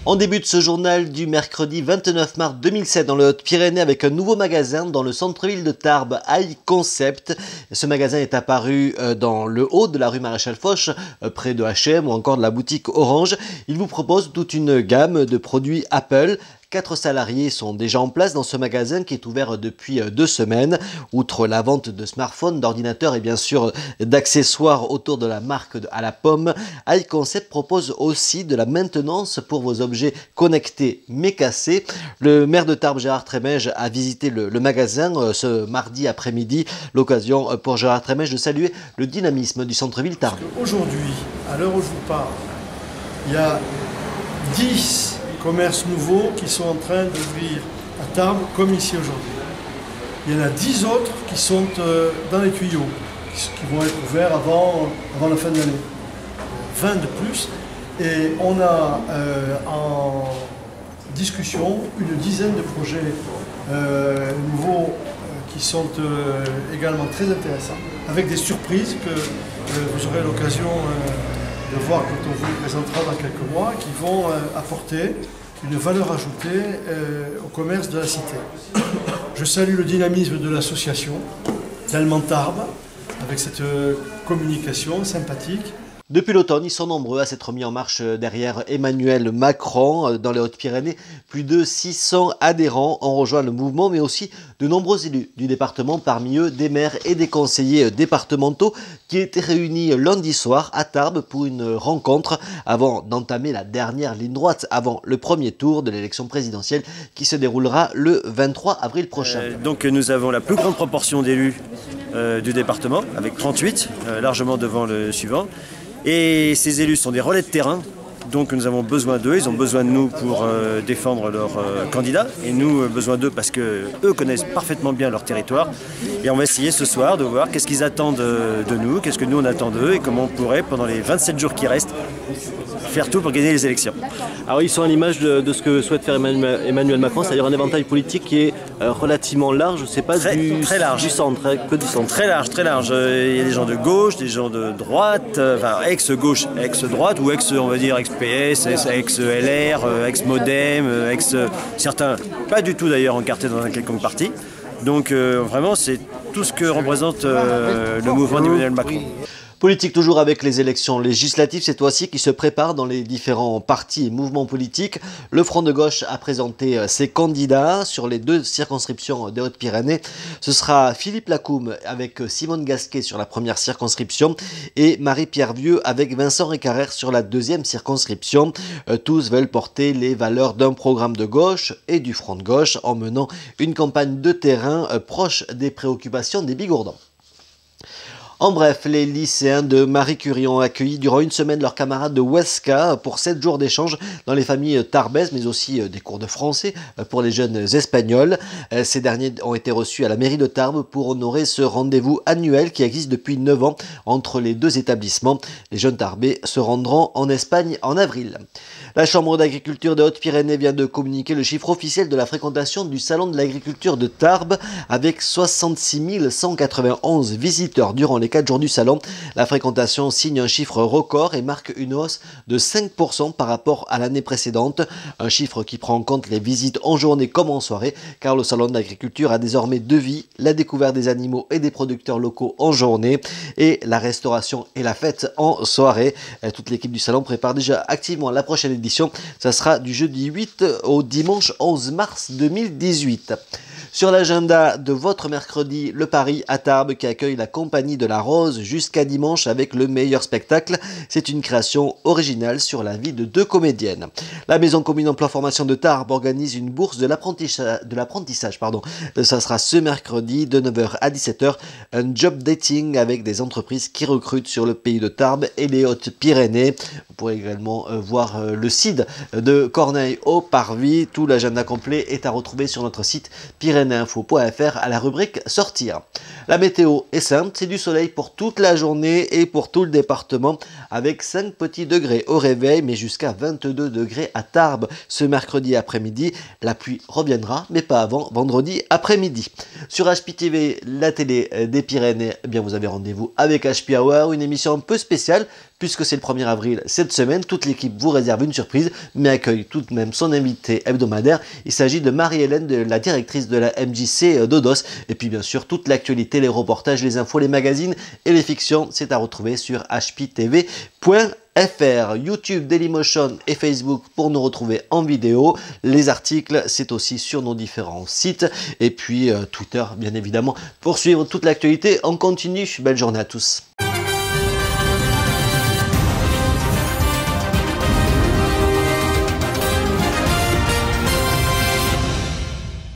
On débute ce journal du mercredi 29 mars 2007 dans les Hautes-Pyrénées avec un nouveau magasin dans le centre-ville de Tarbes, High Concept. Ce magasin est apparu dans le haut de la rue Maréchal Foch, près de H&M ou encore de la boutique Orange. Il vous propose toute une gamme de produits Apple. 4 salariés sont déjà en place dans ce magasin qui est ouvert depuis 2 semaines. Outre la vente de smartphones, d'ordinateurs et bien sûr d'accessoires autour de la marque à la pomme, High Concept propose aussi de la maintenance pour vos objets connectés mais cassés. Le maire de Tarbes, Gérard Trémège, a visité le magasin ce mardi après-midi. L'occasion pour Gérard Trémège de saluer le dynamisme du centre-ville Tarbes. Aujourd'hui, à l'heure où je vous parle, il y a 10 commerces nouveaux qui sont en train d'ouvrir à Tarbes comme ici aujourd'hui. Il y en a 10 autres qui sont dans les tuyaux, qui vont être ouverts avant la fin de l'année. 20 de plus. Et on a en discussion une dizaine de projets nouveaux qui sont également très intéressants, avec des surprises que vous aurez l'occasion de voir quand on vous les présentera dans quelques mois, qui vont apporter une valeur ajoutée au commerce de la cité. Je salue le dynamisme de l'association d'Allemand Tarbes, avec cette communication sympathique. Depuis l'automne, ils sont nombreux à s'être mis en marche derrière Emmanuel Macron dans les Hautes-Pyrénées. Plus de 600 adhérents ont rejoint le mouvement, mais aussi de nombreux élus du département, parmi eux des maires et des conseillers départementaux qui étaient réunis lundi soir à Tarbes pour une rencontre avant d'entamer la dernière ligne droite avant le premier tour de l'élection présidentielle qui se déroulera le 23 avril prochain. Donc nous avons la plus grande proportion d'élus du département, avec 38, largement devant le suivant. Et ces élus sont des relais de terrain, donc nous avons besoin d'eux, ils ont besoin de nous pour défendre leurs candidats, et nous besoin d'eux parce qu'eux connaissent parfaitement bien leur territoire. Et on va essayer ce soir de voir qu'est-ce qu'ils attendent de nous, qu'est-ce que nous on attend d'eux, et comment on pourrait, pendant les 27 jours qui restent, faire tout pour gagner les élections. Alors ils sont à l'image de ce que souhaite faire Emmanuel Macron, c'est-à-dire un éventail politique qui est relativement large, je sais pas, très large. Du centre, que du centre. Très large, très large. Il y a des gens de gauche, des gens de droite, enfin ex-gauche, ex-droite ou on va dire ex-PS, ex-LR, ex-Modem, certains pas du tout d'ailleurs encartés dans un quelconque parti. Donc vraiment c'est tout ce que représente le mouvement d'Emmanuel Macron. Politique toujours avec les élections législatives cette fois-ci qui se préparent dans les différents partis et mouvements politiques. Le Front de gauche a présenté ses candidats sur les 2 circonscriptions des Hautes-Pyrénées. Ce sera Philippe Lacoume avec Simone Gasquet sur la première circonscription et Marie-Pierre Vieux avec Vincent Récarrère sur la 2e circonscription. Tous veulent porter les valeurs d'un programme de gauche et du Front de gauche en menant une campagne de terrain proche des préoccupations des Bigourdans. En bref, les lycéens de Marie Curie ont accueilli durant une semaine leurs camarades de Huesca pour 7 jours d'échange dans les familles tarbaises, mais aussi des cours de français pour les jeunes espagnols. Ces derniers ont été reçus à la mairie de Tarbes pour honorer ce rendez-vous annuel qui existe depuis 9 ans entre les 2 établissements. Les jeunes tarbais se rendront en Espagne en avril. La Chambre d'agriculture des Hautes-Pyrénées vient de communiquer le chiffre officiel de la fréquentation du Salon de l'agriculture de Tarbes avec 66 191 visiteurs durant les 4 jours du salon. La fréquentation signe un chiffre record et marque une hausse de 5% par rapport à l'année précédente. Un chiffre qui prend en compte les visites en journée comme en soirée, car le salon d'agriculture a désormais 2 vies, la découverte des animaux et des producteurs locaux en journée et la restauration et la fête en soirée. Toute l'équipe du salon prépare déjà activement la prochaine édition. Ça sera du jeudi 8 au dimanche 11 mars 2018. Sur l'agenda de votre mercredi, le Paris à Tarbes qui accueille la Compagnie de la Rose jusqu'à dimanche avec le meilleur spectacle. C'est une création originale sur la vie de 2 comédiennes. La Maison commune emploi formation de Tarbes organise une bourse de l'apprentissage. Ça sera ce mercredi de 9h à 17h. Un job dating avec des entreprises qui recrutent sur le pays de Tarbes et les Hautes-Pyrénées. Vous pourrez également voir le CID de Corneille au Parvis. Tout l'agenda complet est à retrouver sur notre site pyrénéinfo.fr à la rubrique sortir. La météo est simple, c'est du soleil soleil pour toute la journée et pour tout le département avec 5 petits degrés au réveil mais jusqu'à 22 degrés à Tarbes ce mercredi après-midi. La pluie reviendra mais pas avant vendredi après-midi. Sur HPTV, la télé des Pyrénées, eh bien vous avez rendez-vous avec HP Hour, une émission un peu spéciale puisque c'est le 1er avril cette semaine. Toute l'équipe vous réserve une surprise mais accueille tout de même son invité hebdomadaire. Il s'agit de Marie-Hélène, la directrice de la MJC d'Odos. Et puis bien sûr toute l'actualité, les reportages, les infos, les magazines et les fictions, c'est à retrouver sur hptv.fr, YouTube, Dailymotion et Facebook pour nous retrouver en vidéo. Les articles, c'est aussi sur nos différents sites. Et puis Twitter, bien évidemment, pour suivre toute l'actualité en continu. Belle journée à tous.